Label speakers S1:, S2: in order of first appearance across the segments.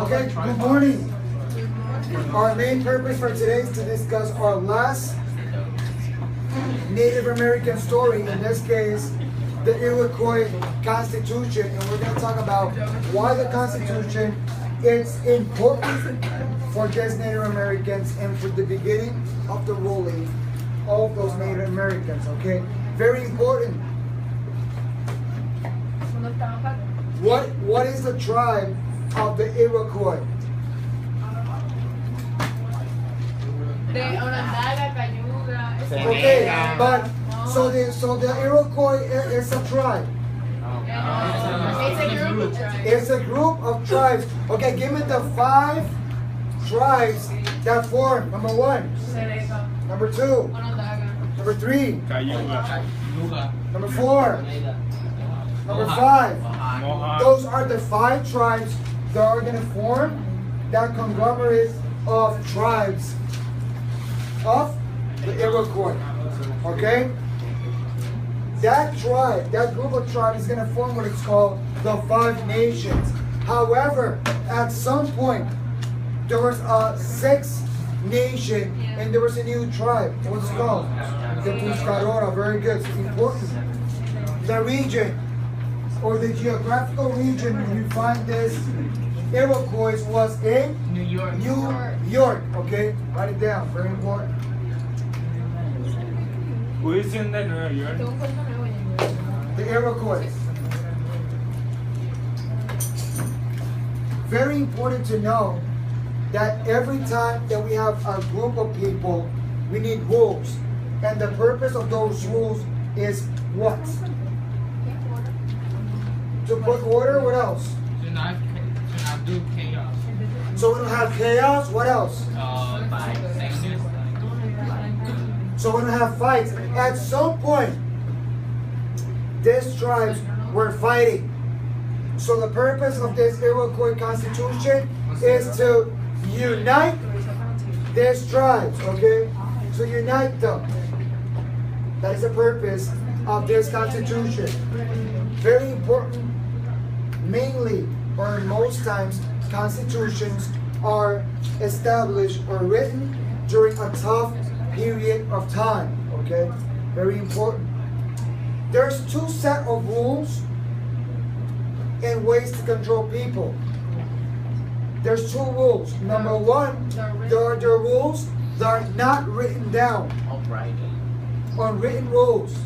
S1: Okay, good morning. Our main purpose for today is to discuss our last Native American story, in this case, the Iroquois Constitution, and we're going to talk about why the Constitution is important for these Native Americans and for the beginning of the ruling of those Native Americans, okay? Very important. What is the tribe of the Iroquois? Okay, but so the Iroquois is a tribe. It's a group of tribes. Okay, give me the 5 tribes that form. Number 1. Number 2. Number 3. Number 4. Number 5. Those are the 5 tribes that are going to form that conglomerate of tribes of the Iroquois. Okay? That tribe, that group of tribes is going to form what it's called the 5 nations. However, at some point, there was a 6th nation and there was a new tribe. What's it called? The Tuscarora. Very good. It's important. The region or the geographical region where you find this Iroquois was in New York. Okay? Write it down. Very important.
S2: Who is in the New York?
S1: The Iroquois. Very important to know that every time that we have a group of people, we need rules. And the purpose of those rules is what? To put order, what else?
S3: To not do chaos.
S1: So we don't have chaos, what else? So we don't have fights. At some point, these tribes were fighting. So the purpose of this Iroquois Constitution is to unite these tribes, okay? So unite them. That is the purpose of this Constitution. Very important. Mainly, or most times, constitutions are established or written during a tough period of time, okay? Very important. There's 2 sets of rules and ways to control people. There's 2 rules. Number 1, there are the rules that are not written down. Unwritten rules.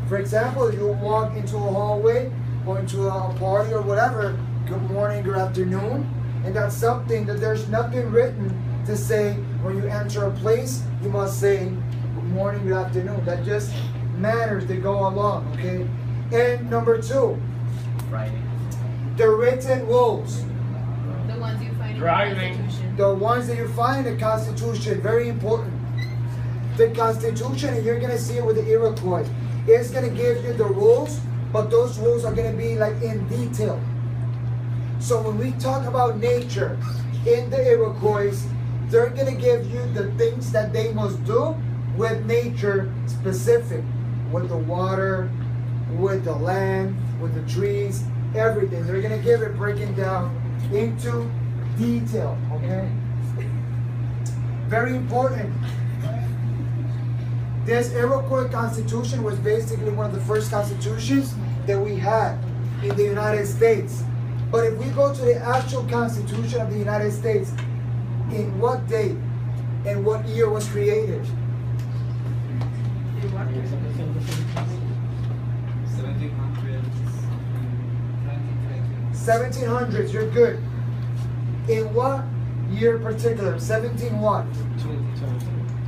S1: For example, if you walk into a hallway or into a party or whatever, good morning, good afternoon, and that's something that there's nothing written to say when you enter a place, you must say good morning, good afternoon. That just manners that go along, okay? And number 2, the written rules.
S4: The ones you find in the Constitution.
S1: The ones that you find in the Constitution, very important. The Constitution, and you're going to see it with the Iroquois, is going to give you the rules, but those rules are going to be like in detail. So when we talk about nature in the Iroquois, they're going to give you the things that they must do with nature specific, with the water, with the land, with the trees, everything. They're going to give it breaking down into detail, okay? Very important. This Iroquois Constitution was basically one of the first constitutions that we had in the United States. But if we go to the actual Constitution of the United States, in what date and what year was created? 1700s, you're good. In what year in particular? 17 what?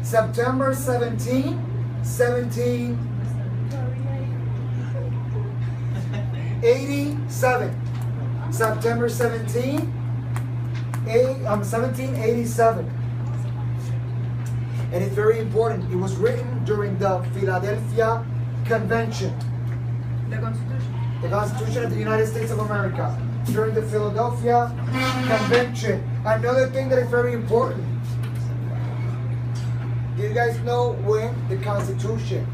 S1: September 17, 1787. September 1787. And it's very important. It was written during the Philadelphia Convention.
S4: The Constitution.
S1: The Constitution of the United States of America. During the Philadelphia Convention. Another thing that is very important. Do you guys know when the Constitution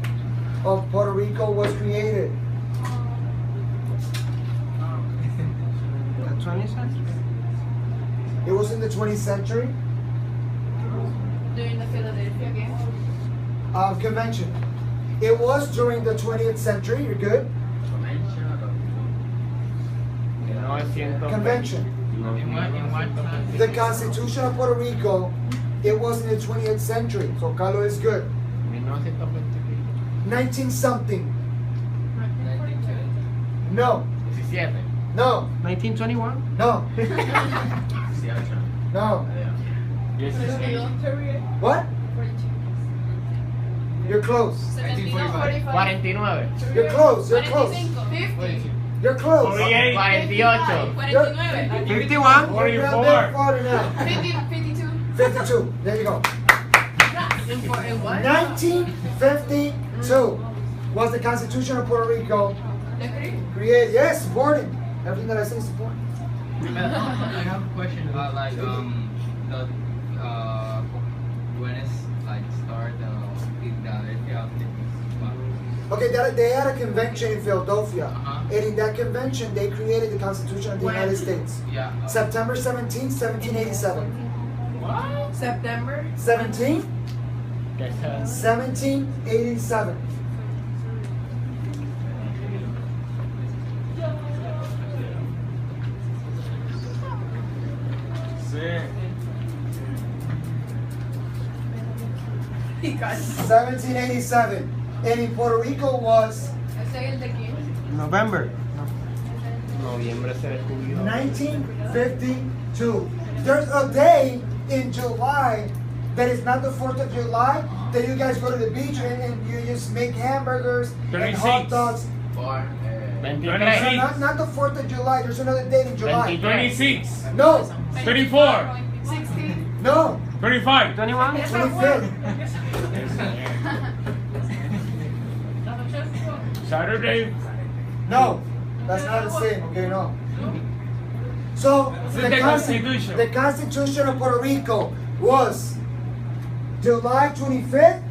S1: of Puerto Rico was created?
S3: The 20th century?
S1: It was in the 20th century.
S4: During the Philadelphia game.
S1: Convention. It was during the 20th century. You're good. Convention.
S3: In what time?
S1: The Constitution of Puerto Rico, it was in the 20th century. So Carlos is good. 19 something. No.
S3: 17.
S1: No.
S5: 1921?
S1: No. No. What? You're close.
S3: 49.
S1: You're close. You're close.
S4: 50.
S1: You're close.
S2: 48.
S3: 48.
S5: 51?
S2: 44.
S4: 52.
S1: 52. There you go.
S4: In what?
S1: 1952 was the Constitution of Puerto Rico created. Yes, important. Everything that I say is important.
S3: I have a question about like the when it's like start
S1: Okay, they had a convention in Philadelphia,
S3: Uh-huh.
S1: and in that convention, they created the Constitution of the
S4: When?
S1: United States.
S3: Yeah.
S1: September 17, 1787.
S3: What?
S4: September.
S1: 17, 1787.
S2: Sí.
S1: 1787. And in Puerto Rico was
S5: November.
S3: Noviembre se descubrió.
S1: 1952. There's a day in July that is not the 4th of July that you guys go to the beach and you just make hamburgers and hot
S2: 26.
S1: dogs.
S3: Por
S2: 23.
S1: Not the 4th of July. There's another date in July.
S2: 26.
S1: No.
S2: 34.
S4: 16.
S1: No.
S2: 35.
S5: 21?
S1: 25th.
S2: Saturday.
S1: No. That's not the same. Okay, no. So
S2: The Constitution.
S1: the Constitution of Puerto Rico was July 25th,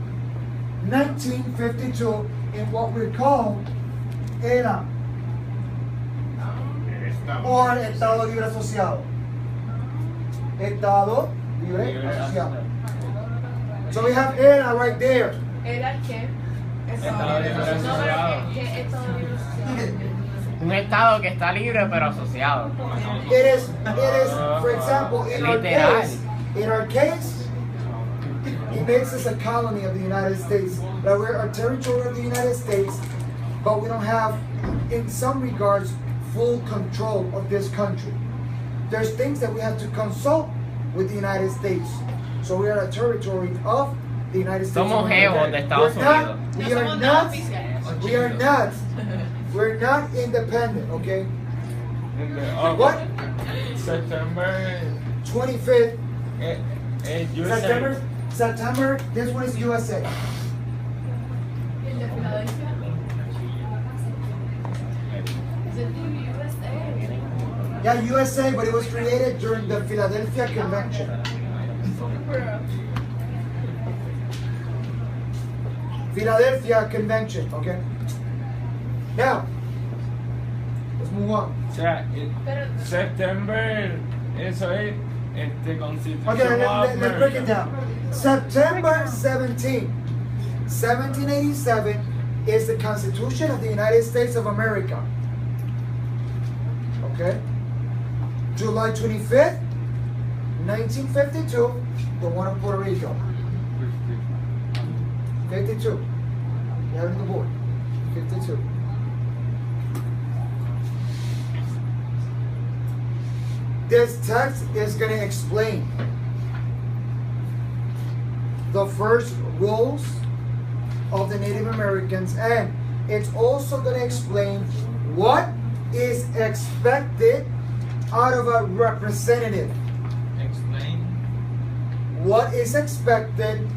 S1: 1952, in what we call ERA, or Estado Libre Asociado. Estado Libre Asociado. So we have ERA right there.
S4: ¿Era qué?
S3: Estado Libre Asociado.
S4: ¿Qué Estado Libre Asociado?
S3: Un estado que está libre pero asociado.
S1: It is, for example, in
S3: Literal.
S1: our case, it makes us a colony of the United States. That we're a territory of the United States, but we don't have, in some regards, full control of this country. There's things that we have to consult with the United States. So we are a territory of the United States.
S3: Somos
S1: of America.
S3: jevos de Estados Unidos.
S1: We're not independent, okay?
S2: In the,
S1: What?
S2: September.
S1: 25th,
S2: USA.
S1: September, this one is USA.
S4: ¿El de Filadelfia? ¿Es el de USA?
S1: Yeah, USA, but it was created during the Philadelphia Convention. Philadelphia Convention, okay? Now, let's move on.
S2: O sea, September, eso es Constitution
S1: Okay,
S2: of
S1: let's break it
S2: America.
S1: down. September 17, 1787 is the Constitution of the United States of America. Okay? July 25th, 1952, the one of Puerto Rico. 52. You have it on the board. 52. This text is going to explain the first rules of the Native Americans, and it's also going to explain what is expected out of a representative.
S3: Explain.
S1: What is expected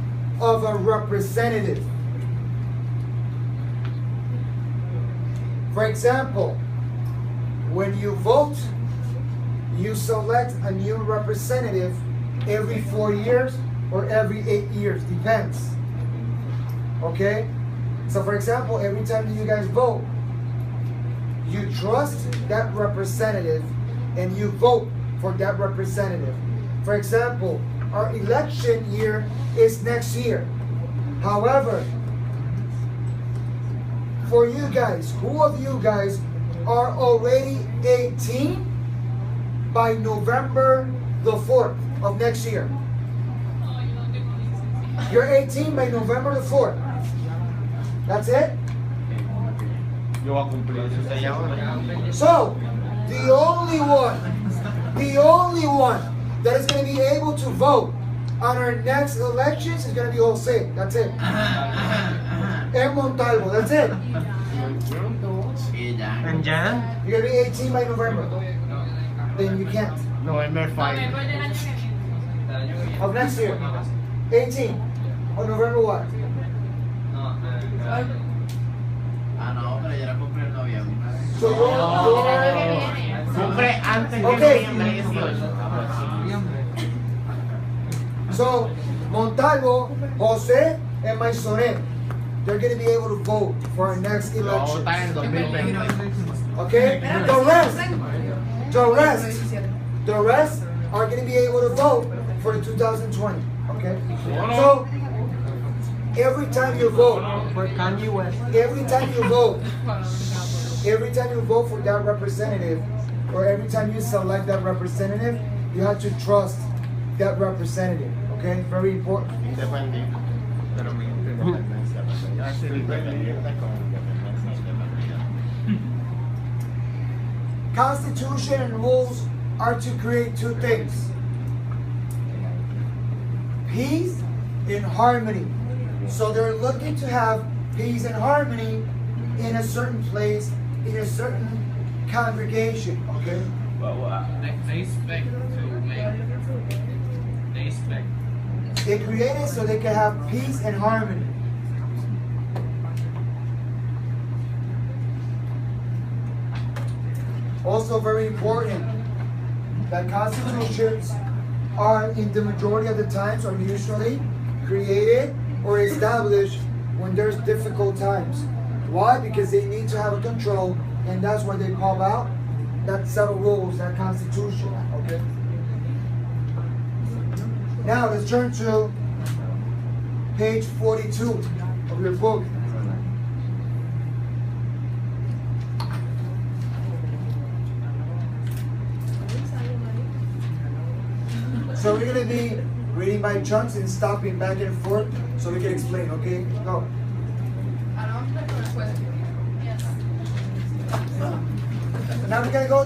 S1: of a representative? For example, when you vote, you select a new representative every 4 years or every 8 years, depends. Okay? So for example, every time that you guys vote, you trust that representative and you vote for that representative. For example, our election year is next year. However, for you guys, who of you guys are already 18 by November the 4th of next year? You're 18 by November the 4th. That's it?
S2: Yo voy a cumplir eso.
S1: So, the only one that is going to be able to vote on our next elections is going to be Jose. That's it. And Montalvo. That's it.
S5: And Jan?
S1: You're going to be 18 by November. Then you can't.
S5: November 5.
S1: Of next year. 18. Of November what?
S3: No, pero ya la compré en noviembre.
S1: So you're
S3: Cumple antes de
S1: Okay.
S3: noviembre 18.
S1: So, Montalvo, Jose, and Maisonet, they're going to be able to vote for our next
S3: Lo
S1: election.
S3: votar en 2020.
S1: Okay? The rest are going to be able to vote for the 2020. Okay? So, every time you vote,
S5: For Kanye West.
S1: every time you vote for that representative, or every time you select that representative, you have to trust that representative. Okay? Very important.
S3: Independiente. Pero mi independencia. Yo soy independiente con independencia.
S1: Constitution and rules are to create two things: peace and harmony. So they're looking to have peace and harmony in a certain place, in a certain congregation. Okay?
S3: They expect to make. They expect.
S1: They created so they can have peace and harmony. Also very important that constitutions are, in the majority of the times, are usually created or established when there's difficult times. Why? Because they need to have a control, and that's why they pop out that set of rules, that constitution. Okay? Now let's turn to page 42 of your book. So we're going to be reading by chunks and stopping back and forth so we can explain, okay? Go. Now we're going to go